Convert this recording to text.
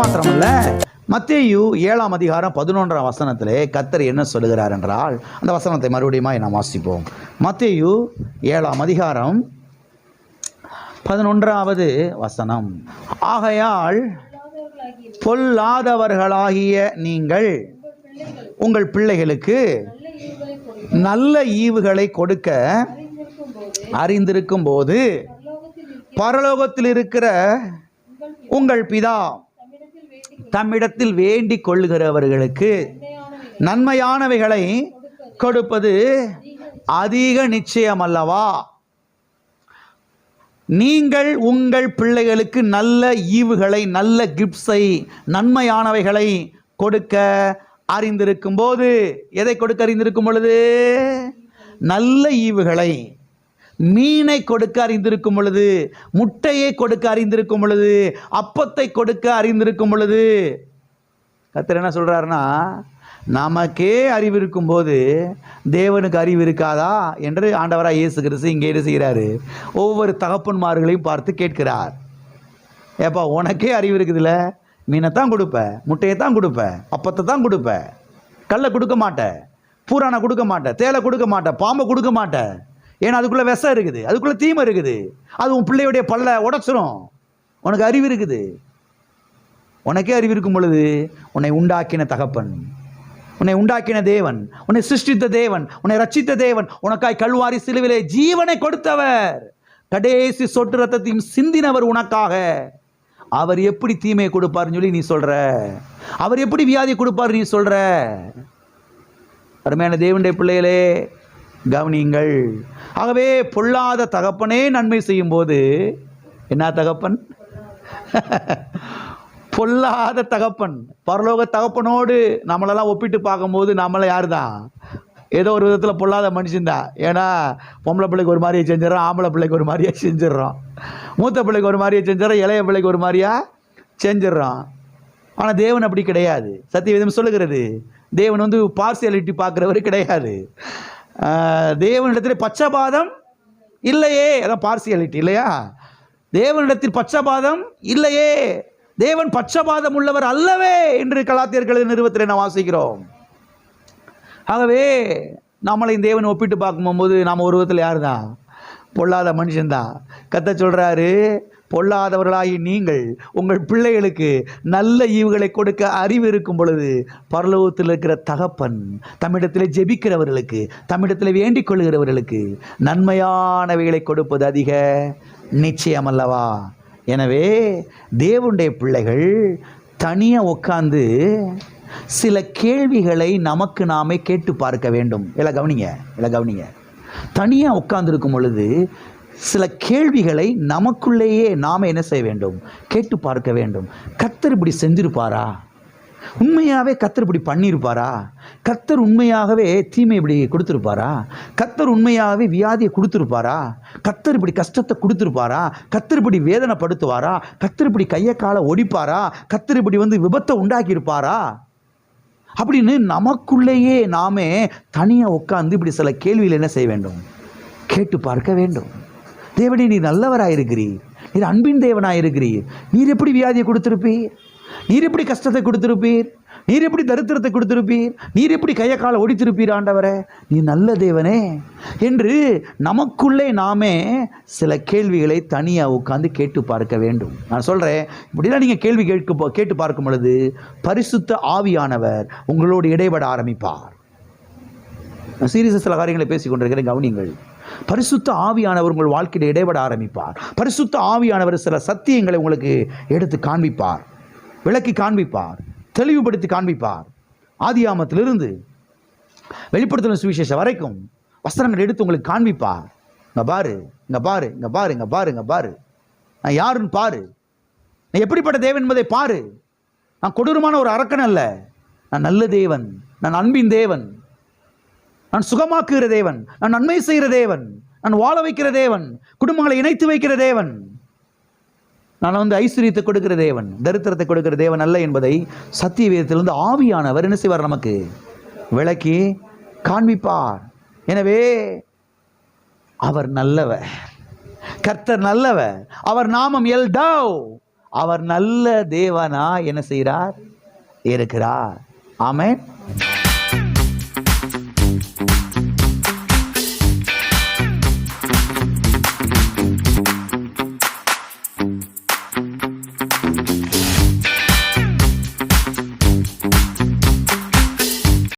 மாத்திரமல்ல, மத்தேயு 7ஆம் அதிகாரம் 11ஆம் வசனத்திலே கர்த்தர் என்ன சொல்லுகிறார் என்றால், அந்த வசனத்தை மறுபடியும் நாம் வாசிப்போம். மத்தேயு 7ஆம் அதிகாரம் 11வது வசனம். ஆகையால் பொல்லாதவர்களாகிய நீங்கள் உங்கள் பிள்ளைகளுக்கு நல்ல ஈவுகளை கொடுக்க அறிந்திருக்கும் போது பரலோகத்தில் இருக்கிற உங்கள் பிதா தம்மிடத்தில் வேண்டிக் கொள்ளுகிறவர்களுக்கு நன்மையானவைகளை கொடுப்பது அதிக நிச்சயம் அல்லவா? நீங்கள் உங்கள் பிள்ளைகளுக்கு நல்ல ஈவுகளை, நல்ல கிஃப்ட்ஸை, நன்மையானவைகளை கொடுக்க அறிந்திருக்கும் போது, எதை கொடுக்க அறிந்திருக்கும் பொழுது? நல்ல ஈவுகளை. மீனை கொடுக்க அறிந்திருக்கும் பொழுது, முட்டையை கொடுக்க அறிந்திருக்கும் பொழுது, அப்பத்தை கொடுக்க அறிந்திருக்கும் பொழுது, கர்த்தர் என்ன சொல்றாருன்னா, நமக்கே அறிவு இருக்கும்போது தேவனுக்கு அறிவு இருக்காதா என்று ஆண்டவராக இயேசு கிறிஸ்து இங்கே என்ன செய்கிறாரு? ஒவ்வொரு தகப்பன்மார்களையும் பார்த்து கேட்கிறார். ஏப்பா, உனக்கே அறிவு இருக்குதுல்ல, மீனைத்தான் கொடுப்ப, முட்டையை தான் கொடுப்ப, அப்பத்தை தான் கொடுப்ப, கல்லை கொடுக்க மாட்டேன், பூரானை கொடுக்க மாட்டேன், தேலை கொடுக்க மாட்டேன், பாம்பை கொடுக்க மாட்டேன். ஏன்னா அதுக்குள்ளே விஷம் இருக்குது, அதுக்குள்ளே தீமை இருக்குது, அது உன் பிள்ளையுடைய பல்ல உடைச்சிரும். உனக்கு அறிவு இருக்குது. உனக்கே அறிவு இருக்கும் பொழுது உன்னை உண்டாக்கின தகப்பன், உன்னை உண்டாக்கின தேவன், உன்னை சிருஷ்டித்த தேவன், உன்னை ரட்சித்த தேவன், உனக்காய் கல்வாரி சிலுவிலே ஜீவனை கொடுத்தவர், கடைசி சொட்டு ரத்தத்தையும் சிந்தினவர் உனக்காக, அவர் எப்படி தீமையை கொடுப்பார்னு சொல்லி நீ சொல்ற? அவர் எப்படி வியாதி கொடுப்பார் நீ சொல்ற? அருமையான தேவனுடைய பிள்ளைகளே, கவனியுங்கள். ஆகவே பொல்லாத தகப்பனே நன்மை செய்யும் போது, என்ன தகப்பன்? பொல்லாத தகப்பன். பரலோக தகப்பனோடு நம்மளெல்லாம் ஒப்பிட்டு பார்க்கும்போது நம்மளை யார் தான்? ஏதோ ஒரு விதத்தில் பொல்லாத மனுஷன்தான். ஏன்னா பொம்பளை பிள்ளைக்கு ஒரு மாதிரியே செஞ்சிடறோம், ஆம்பளை பிள்ளைக்கு ஒரு மாதிரியே செஞ்சிடறோம், மூத்த பிள்ளைக்கு ஒரு மாதிரியே செஞ்சிடறோம், இளைய பிள்ளைக்கு ஒரு மாதிரியா செஞ்சிடறோம். ஆனால் தேவன் அப்படி கிடையாது. சத்தியவேதம் சொல்லுகிறது, தேவன் வந்து பார்சியாலிட்டி பார்க்குறவர் கிடையாது. தேவனிடத்தில் பட்சபாதம் இல்லையே. அதான் பார்சியாலிட்டி இல்லையா? தேவனிடத்தில் பட்சபாதம் இல்லையே, தேவன் பட்சபாதம் உள்ளவர் அல்லவே என்று கலாத்தியர்கள் நிறுவத்தில் நாம் வாசிக்கிறோம். ஆகவே நம்மளை தேவன் ஒப்பிட்டு பார்க்கும்போது நாம் ஒரு விதத்தில் யார் தான்? பொல்லாத மனுஷன்தான். கர்த்தர் சொல்றாரு, பொல்லாதவர்களாகி நீங்கள் உங்கள் பிள்ளைகளுக்கு நல்ல ஈவுகளை கொடுக்க அறிவு இருக்கும் பொழுது பரலோகத்தில் இருக்கிற தகப்பன் தம்மிடத்தில் ஜெபிக்கிறவர்களுக்கு, தம்மிடத்தில் வேண்டிக் கொள்ளுகிறவர்களுக்கு நன்மையானவைகளை கொடுப்பது அதிக நிச்சயம் அல்லவா? எனவே தேவனுடைய பிள்ளைகள் தனியாக உட்கார்ந்து சில கேள்விகளை நமக்கு நாமே கேட்டு பார்க்க வேண்டும். எல்லாம் கவனிங்க. தனியாக உட்கார்ந்து இருக்கும் பொழுது சில கேள்விகளை நமக்குள்ளேயே நாம் என்ன செய்ய வேண்டும்? கேட்டு பார்க்க வேண்டும். கர்த்தர் இப்படி செஞ்சிருப்பாரா? உண்மையாகவே கர்த்தர் இப்படி பண்ணியிருப்பாரா? கர்த்தர் உண்மையாகவே தீமை இப்படி கொடுத்துருப்பாரா? கர்த்தர் உண்மையாகவே வியாதியை கொடுத்துருப்பாரா? கர்த்தர் இப்படி கஷ்டத்தை கொடுத்துருப்பாரா? கர்த்தர் இப்படி வேதனைப்படுத்துவாரா? கர்த்தர் இப்படி கையை காலை ஒடிப்பாரா? கர்த்தர் இப்படி வந்து விபத்தை உண்டாக்கியிருப்பாரா? அப்படின்னு நமக்குள்ளேயே நாமே தனியாக உட்காந்து இப்படி சில கேள்வியில் என்ன செய்ய வேண்டும்? கேட்டு பார்க்க வேண்டும். தேவனே, நீர் நல்லவராயிருக்கிறீர், நீர் அன்பின் தேவனாயிருக்கிறீர், நீர் எப்படி வியாதியை கொடுத்திருப்பீர்? நீர் எப்படி கஷ்டத்தை கொடுத்திருப்பீர்? நீர் எப்படி தரித்திரத்தை கொடுத்திருப்பீர்? நீர் எப்படி கையை காலை ஒடித்திருப்பீர்? ஆண்டவரே, நீ நல்ல தேவனே என்று நமக்குள்ளே நாமே சில கேள்விகளை தனியாக உட்காந்து கேட்டு பார்க்க வேண்டும். நான் சொல்கிறேன், இப்படிலாம் நீங்கள் கேள்வி கேட்டு பார்க்கும் பொழுது பரிசுத்த ஆவியானவர் உங்களோடு இடைபட ஆரம்பிப்பார். நான் சீரியஸாக சில காரியங்களை பேசிக்கொண்டிருக்கிறேன், கவனிங்கள். பரிசுத்த ஆவியானவர் உங்கள் வாழ்க்கையில் இடைபட ஆரம்பிப்பார். பரிசுத்த ஆவியானவர் சில சத்தியங்களை உங்களுக்கு எடுத்து காண்பிப்பார், விளக்கி காண்பிப்பார், தெளிவுபடுத்தி காண்பிப்பார். ஆதியாமத்திலிருந்து வெளிப்படுத்தின சுவிசேஷம் வரைக்கும் வசனங்கள் எடுத்து உங்களுக்கு காண்பிப்பார். இங்கே பாரு, இங்கே பாரு, இங்கே பாரு, இங்கே பாரு, இங்கே பாரு, நான் யாருன்னு பாரு, நான் எப்படிப்பட்ட தேவன் என்பதை பாரு. நான் கொடூரமான ஒரு அரக்கன் அல்ல, நான் நல்ல தேவன், நான் அன்பின் தேவன், நான் சுகமாக்குகிற தேவன், நான் நன்மை செய்கிற தேவன், நான் வாழ வைக்கிற தேவன், குடும்பங்களை இணைத்து வைக்கிற தேவன், நான் வந்து ஐஸ்வர்யத்தை கொடுக்கிற தேவன், தரித்திரத்தை கொடுக்கிற தேவன் அல்ல என்பதை சத்திய வேதத்திலிருந்து ஆவியானவர் என்ன செய்வார்? நமக்கு விளக்கி காண்பிப்பார். எனவே அவர் நல்லவர், கர்த்தர் நல்லவர், அவர் நாமம் எல்டாவ், அவர் நல்ல தேவனா என்ன செய்கிறார்? இருக்கிறார். ஆமென்.